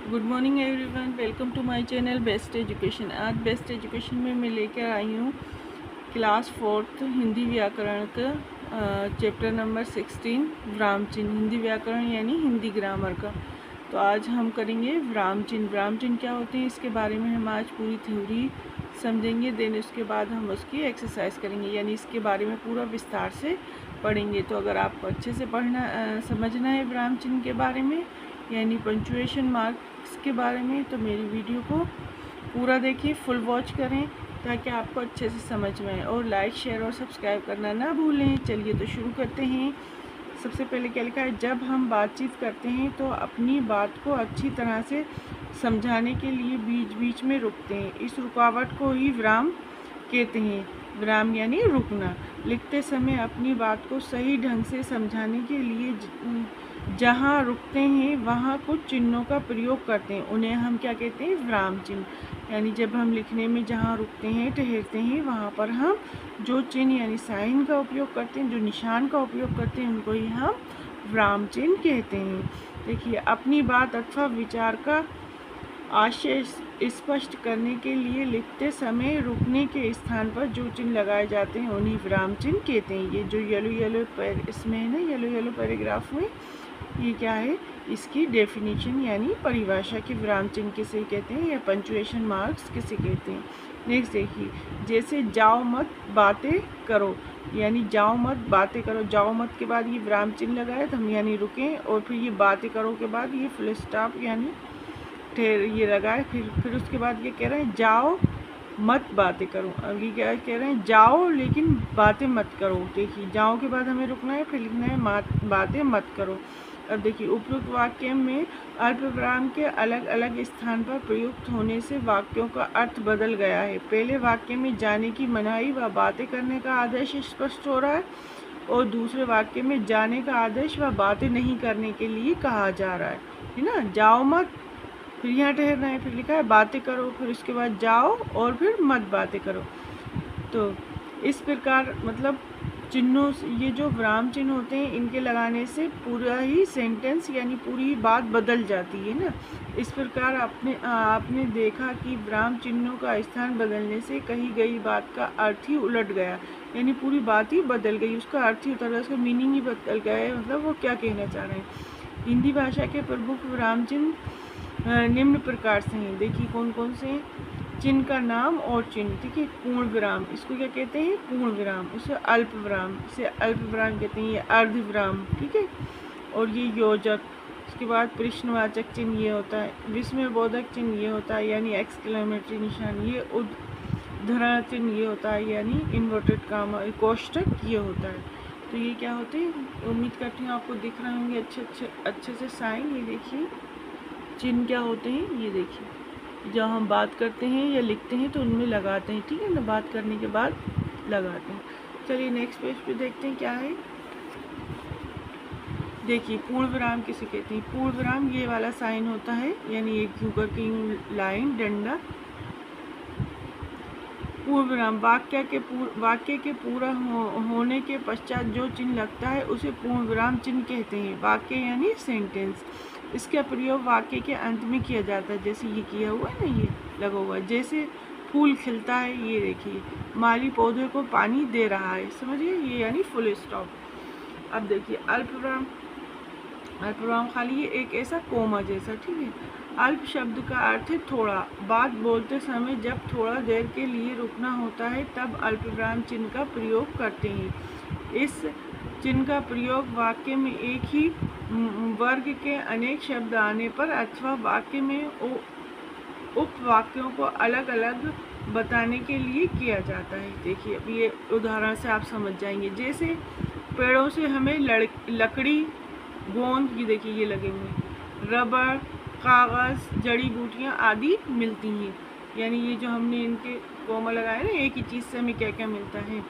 Good morning everyone, welcome to my channel best education. आज best education में मैं लेकर आई हूँ क्लास 4th हिंदी व्याकरण का चैप्टर नंबर 16 विराम चिन्ह। हिंदी व्याकरण यानी हिंदी ग्रामर का। तो आज हम करेंगे विराम चिन्ह। विराम चिन्ह क्या होते हैं इसके बारे में हम आज पूरी थ्योरी समझेंगे। देन उसके बाद हम उसकी एक्सरसाइज करेंगे, यानी इसके बारे में पूरा विस्तार से पढ़ेंगे। तो अगर आपको अच्छे से समझना है विराम चिन्ह के बारे में यानी पंचुएशन मार्क्स के बारे में, तो मेरी वीडियो को पूरा देखिए, फुल वॉच करें ताकि आपको अच्छे से समझ में आए। और लाइक, शेयर और सब्सक्राइब करना ना भूलें। चलिए तो शुरू करते हैं। सबसे पहले क्या लिखा है, जब हम बातचीत करते हैं तो अपनी बात को अच्छी तरह से समझाने के लिए बीच बीच में रुकते हैं। इस रुकावट को ही विराम कहते हैं। विराम यानी रुकना। लिखते समय अपनी बात को सही ढंग से समझाने के लिए जहाँ रुकते हैं वहाँ कुछ चिन्हों का प्रयोग करते हैं, उन्हें हम क्या कहते हैं, विराम चिन्ह। यानी जब हम लिखने में जहाँ रुकते हैं, ठहरते हैं, वहाँ पर हम जो चिन्ह यानी साइन का उपयोग करते हैं, जो निशान का उपयोग करते हैं, उनको ही हम विराम चिन्ह कहते हैं। देखिए, अपनी बात अथवा विचार का आशय स्पष्ट करने के लिए लिखते समय रुकने के स्थान पर जो चिन्ह लगाए जाते हैं उन्हें विराम चिन्ह कहते हैं। ये जो येलो इसमें है ना, येलो पैराग्राफ में, ये क्या है, इसकी डेफिनेशन यानी परिभाषा के विराम चिन्ह किसे कहते हैं या पंचुएशन मार्क्स किसे कहते हैं। नेक्स्ट देखिए, जैसे जाओ मत बातें करो, यानी जाओ मत बातें करो। जाओ मत के बाद ये विराम चिन्ह लगाए तो हम यानी रुकें, और फिर ये बातें करो के बाद ये फुल स्टॉप यानी ठहर ये लगाए। फिर उसके बाद ये कह रहे हैं जाओ मत बातें करो। अब ये क्या कह रहे हैं, जाओ लेकिन बातें मत करो। देखिए, जाओ के बाद हमें रुकना है, फिर लिखना है बातें मत करो। अब देखिए, उपयुक्त वाक्य में अल्पविराम के अलग अलग स्थान पर प्रयुक्त होने से वाक्यों का अर्थ बदल गया है। पहले वाक्य में जाने की मनाही व बातें करने का आदेश स्पष्ट हो रहा है, और दूसरे वाक्य में जाने का आदेश व बातें नहीं करने के लिए कहा जा रहा है ना। जाओ मत, फिर यहाँ ठहरना है, फिर लिखा है बातें करो, फिर उसके बाद जाओ और फिर मत बातें करो। तो इस प्रकार मतलब चिन्हों, ये जो विराम चिन्ह होते हैं, इनके लगाने से पूरा ही सेंटेंस यानी पूरी बात बदल जाती है ना। इस प्रकार आपने देखा कि विराम चिन्हों का स्थान बदलने से कही गई बात का अर्थ ही उलट गया, यानी पूरी बात ही बदल गई, उसका अर्थ ही उतर गया, उसका मीनिंग ही बदल गया है। मतलब वो क्या कहना चाह रहे हैं। हिंदी भाषा के प्रमुख विराम चिन्ह निम्न प्रकार से हैं। देखिए कौन कौन से हैं। चिन्ह का नाम और चिन्ह, ठीक है। पूर्ण विराम, इसको क्या कहते हैं, पूर्ण विराम। उसे अल्प विराम, इसे अल्प विराम कहते हैं। ये अर्ध विराम, ठीक है। और ये योजक, उसके बाद प्रश्नवाचक चिन्ह ये होता है। विस्मयबोधक चिन्ह ये होता है, यानी एक्सक्लेमेटरी निशान। ये उद्धरण चिन्ह ये होता है, यानी इन्वर्टेड कामा कोष्टक ये होता है। तो ये क्या होते हैं, उम्मीद करती हूँ आपको दिख रहे होंगे अच्छे से साइन। ये देखिए चिन्ह क्या होते हैं, ये देखिए, जब हम बात करते हैं या लिखते हैं तो उनमें लगाते हैं, ठीक है ना, बात करने के बाद लगाते हैं। चलिए नेक्स्ट पेज पे देखते हैं क्या है। देखिए, पूर्ण विराम किसे कहते हैं। पूर्ण विराम ये वाला साइन होता है, यानी एक यूं करके लाइन डंडा। पूर्ण विराम वाक्य के पूरा होने के पश्चात जो चिन्ह लगता है उसे पूर्ण विराम चिन्ह कहते हैं। वाक्य यानी सेंटेंस। इसका प्रयोग वाक्य के अंत में किया जाता है, जैसे ये किया हुआ है ना, ये लगा हुआ है। जैसे फूल खिलता है, ये देखिए, माली पौधे को पानी दे रहा है, समझिए, ये यानी फुल स्टॉप। अब देखिए अल्पविराम, अल्पविराम खाली ये एक ऐसा कोमा जैसा, ठीक है। अल्प शब्द का अर्थ है थोड़ा। बात बोलते समय जब थोड़ा देर के लिए रुकना होता है तब अल्पविराम चिन्ह का प्रयोग करते हैं। इस चिन्ह का प्रयोग वाक्य में एक ही वर्ग के अनेक शब्द आने पर अथवा वाक्य में उपवाक्यों को अलग अलग बताने के लिए किया जाता है। देखिए, अब ये उदाहरण से आप समझ जाएंगे। जैसे पेड़ों से हमें लकड़ी, गोंद, ये देखिए ये लगे हुए, रबर, कागज़, जड़ी बूटियाँ आदि मिलती हैं। यानी ये जो हमने इनके कोमा लगाए ना, एक ही चीज़ से हमें क्या क्या मिलता है।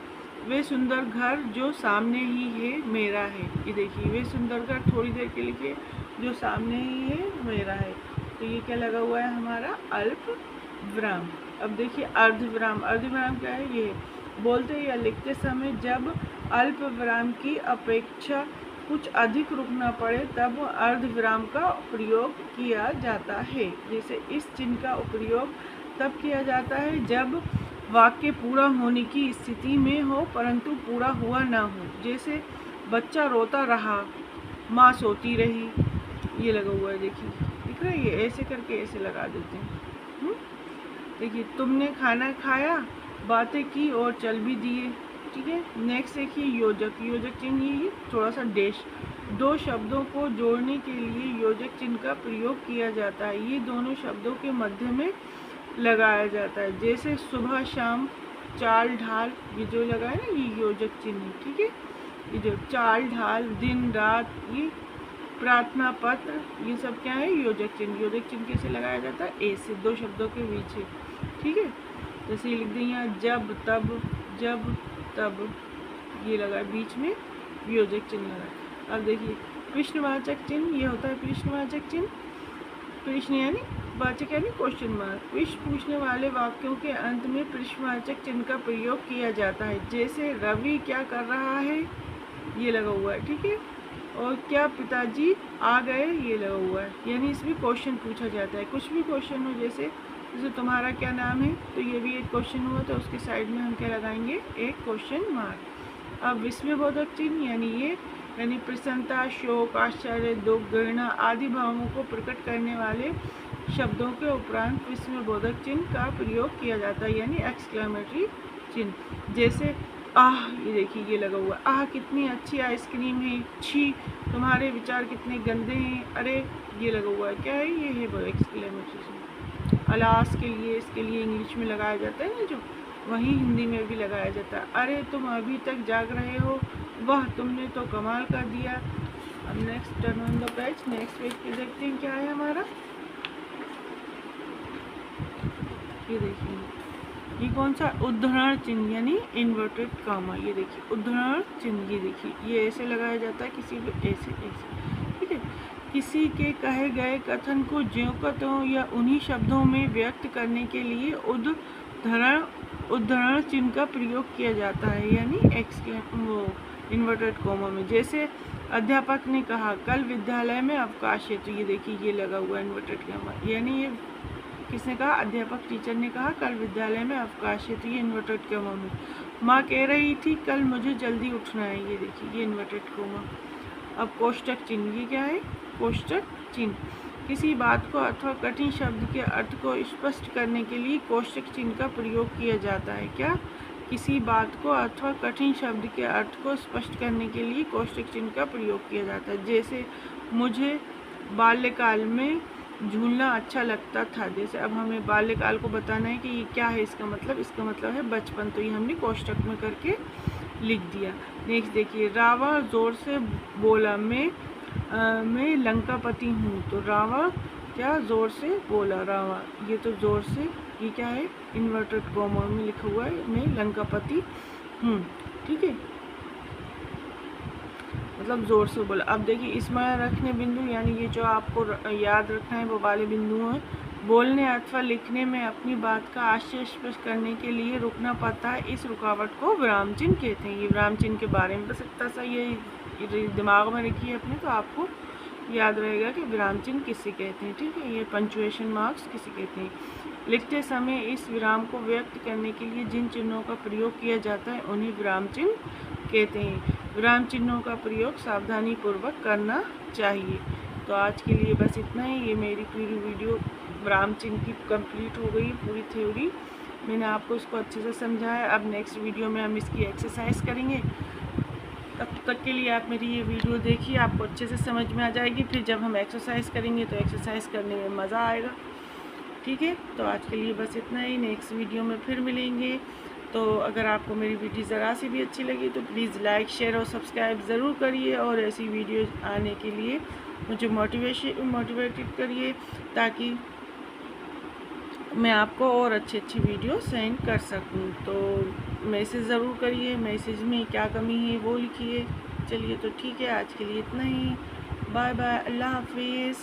वे सुंदर घर जो सामने ही है मेरा है। ये देखिए, वे सुंदर घर थोड़ी देर के लिए जो सामने ही है मेरा है। तो ये क्या लगा हुआ है हमारा, अल्प विराम। अब देखिए अर्ध विराम। अर्ध विराम क्या है, ये बोलते या लिखते समय जब अल्प विराम की अपेक्षा कुछ अधिक रुकना पड़े तब अर्धविराम का प्रयोग किया जाता है। जैसे इस चिन्ह का उपयोग तब किया जाता है जब वाक्य पूरा होने की स्थिति में हो परंतु पूरा हुआ ना हो। जैसे बच्चा रोता रहा, माँ सोती रही, ये लगा हुआ है, देखिए दिख रहा है, ये ऐसे करके ऐसे लगा देते हैं। देखिए तुमने खाना खाया, बातें की और चल भी दिए। ठीक है, नेक्स्ट देखिए योजक। योजक चिन्ह ये थोड़ा सा डैश, दो शब्दों को जोड़ने के लिए योजक चिन्ह का प्रयोग किया जाता है। ये दोनों शब्दों के मध्य में लगाया जाता है। जैसे सुबह शाम, चाल ढाल, ये जो लगा है ना, ये योजक चिन्ह है। ठीक है, ये जो चाल ढाल, दिन रात, ये प्रार्थना पत्र, ये सब क्या है, योजक चिन्ह। योजक चिन्ह कैसे लगाया जाता है, ऐसे दो शब्दों के बीच है। ठीक है, जैसे ये लिख दें यहाँ जब तब, जब तब, ये लगा बीच में योजक चिन्ह लगा। अब देखिए प्रश्नवाचक चिन्ह, ये होता है प्रश्नवाचक चिन्ह। प्रश्न यानी वाचक यानी क्वेश्चन मार्क। प्रश्न पूछने वाले वाक्यों के अंत में प्रश्नवाचक चिन्ह का प्रयोग किया जाता है। जैसे रवि क्या कर रहा है, ये लगा हुआ है। ठीक है, और क्या पिताजी आ गए, ये लगा हुआ है। यानी इसमें क्वेश्चन पूछा जाता है। कुछ भी क्वेश्चन हो, जैसे तुम्हारा क्या नाम है, तो ये भी एक क्वेश्चन हुआ, तो उसके साइड में हम क्या लगाएंगे, एक क्वेश्चन मार्क। अब विस्मयबोधक चिन्ह यानी प्रसन्नता, शोक, आश्चर्य, दुख, घृणा आदि भावों को प्रकट करने वाले शब्दों के उपरांत विस्मयबोधक चिन्ह का प्रयोग किया जाता है, यानी एक्सक्लेमेटरी चिन्ह। जैसे आह, ये देखिए ये लगा हुआ, आह कितनी अच्छी आइसक्रीम है, छी तुम्हारे विचार कितने गंदे हैं, अरे ये लगा हुआ है, क्या है, ये है वो एक्सक्लेमेटरी चिन्ह। अलास के लिए, इसके लिए इंग्लिश में लगाया जाता है ना, जो वही हिंदी में भी लगाया जाता है। अरे तुम अभी तक जाग रहे हो, वाह तुमने तो कमाल कर दिया। अब next turn on the page, next page पे देखते हैं क्या है हमारा। ये देखिए, ये कौन सा, उद्धरण चिन्ह यानी इन्वर्टेड कॉमा। ये देखिए उद्धरण चिन्ह, ये देखिए ये ऐसे लगाया जाता है, किसी भी ऐसे ऐसे। ठीक है, किसी के कहे गए कथन को ज्यों का त्यों या उन्हीं शब्दों में व्यक्त करने के लिए उद्धरण चिन्ह का प्रयोग किया जाता है, यानी वो इन्वर्टेड कॉमा में। जैसे अध्यापक ने कहा कल विद्यालय में अवकाश है, तो ये देखिए ये लगा हुआ इन्वर्टेड कॉमा, यानी ये किसने कहा, अध्यापक टीचर ने कहा कल विद्यालय में अवकाश है, तो ये इन्वर्टेड कॉमा में। माँ कह रही थी कल मुझे जल्दी उठना है, ये देखिए ये इन्वर्टेड कॉमा। अब कोष्टक चिन्ह, ये क्या है, कोष्टक चिन्ह। किसी बात को अथवा कठिन शब्द के अर्थ को स्पष्ट करने के लिए कोष्टक चिन्ह का प्रयोग किया जाता है। क्या, किसी बात को अथवा कठिन शब्द के अर्थ को स्पष्ट करने के लिए कोष्टक चिन्ह का प्रयोग किया जाता है। जैसे मुझे बाल्यकाल में झूलना अच्छा लगता था। जैसे अब हमें बाल्यकाल को बताना है कि ये क्या है, इसका मतलब है बचपन, तो ये हमने कोष्टक में करके लिख दिया। नेक्स्ट देखिए, रावण जोर से बोला मैं लंकापति हूँ, तो रावण क्या जोर से बोला, रावण, ये तो जोर से, ये क्या है, इन्वर्टेड कॉमा में लिखा हुआ है, मैं लंकापति हूँ। ठीक है, मतलब जोर से बोला। अब देखिए स्मरण रखने बिंदु, यानी ये जो आपको याद रखना है वो वाले बिंदु हैं। बोलने अथवा लिखने में अपनी बात का आशय स्पष्ट करने के लिए रुकना पड़ता है, इस रुकावट को विराम चिन्ह कहते हैं। ये विराम चिन्ह के बारे में बस इतना सा ये दिमाग में रखिए अपने, तो आपको याद रहेगा कि विराम चिन्ह किसे कहते हैं। ठीक है, ये पंचुएशन मार्क्स किसे कहते हैं। लिखते समय इस विराम को व्यक्त करने के लिए जिन चिन्हों का प्रयोग किया जाता है उन्हें विराम चिन्ह कहते हैं। विराम चिन्हों का प्रयोग सावधानी पूर्वक करना चाहिए। तो आज के लिए बस इतना ही। ये मेरी पूरी वीडियो विराम चिन्ह की कंप्लीट हो गई, पूरी थ्योरी मैंने आपको इसको अच्छे से समझाया। अब नेक्स्ट वीडियो में हम इसकी एक्सरसाइज करेंगे। तब तक के लिए आप मेरी ये वीडियो देखिए, आपको अच्छे से समझ में आ जाएगी। फिर जब हम एक्सरसाइज करेंगे तो एक्सरसाइज करने में मज़ा आएगा। ठीक है, तो आज के लिए बस इतना ही। नेक्स्ट वीडियो में फिर मिलेंगे। तो अगर आपको मेरी वीडियो ज़रा सी भी अच्छी लगी तो प्लीज़ लाइक, शेयर और सब्सक्राइब ज़रूर करिए, और ऐसी वीडियो आने के लिए मुझे मोटिवेटेड करिए, ताकि मैं आपको और अच्छी वीडियो सेंड कर सकूं। तो मैसेज ज़रूर करिए, मैसेज में क्या कमी है वो लिखिए। चलिए, तो ठीक है, आज के लिए इतना ही। बाय बाय, अल्लाह हाफिज़।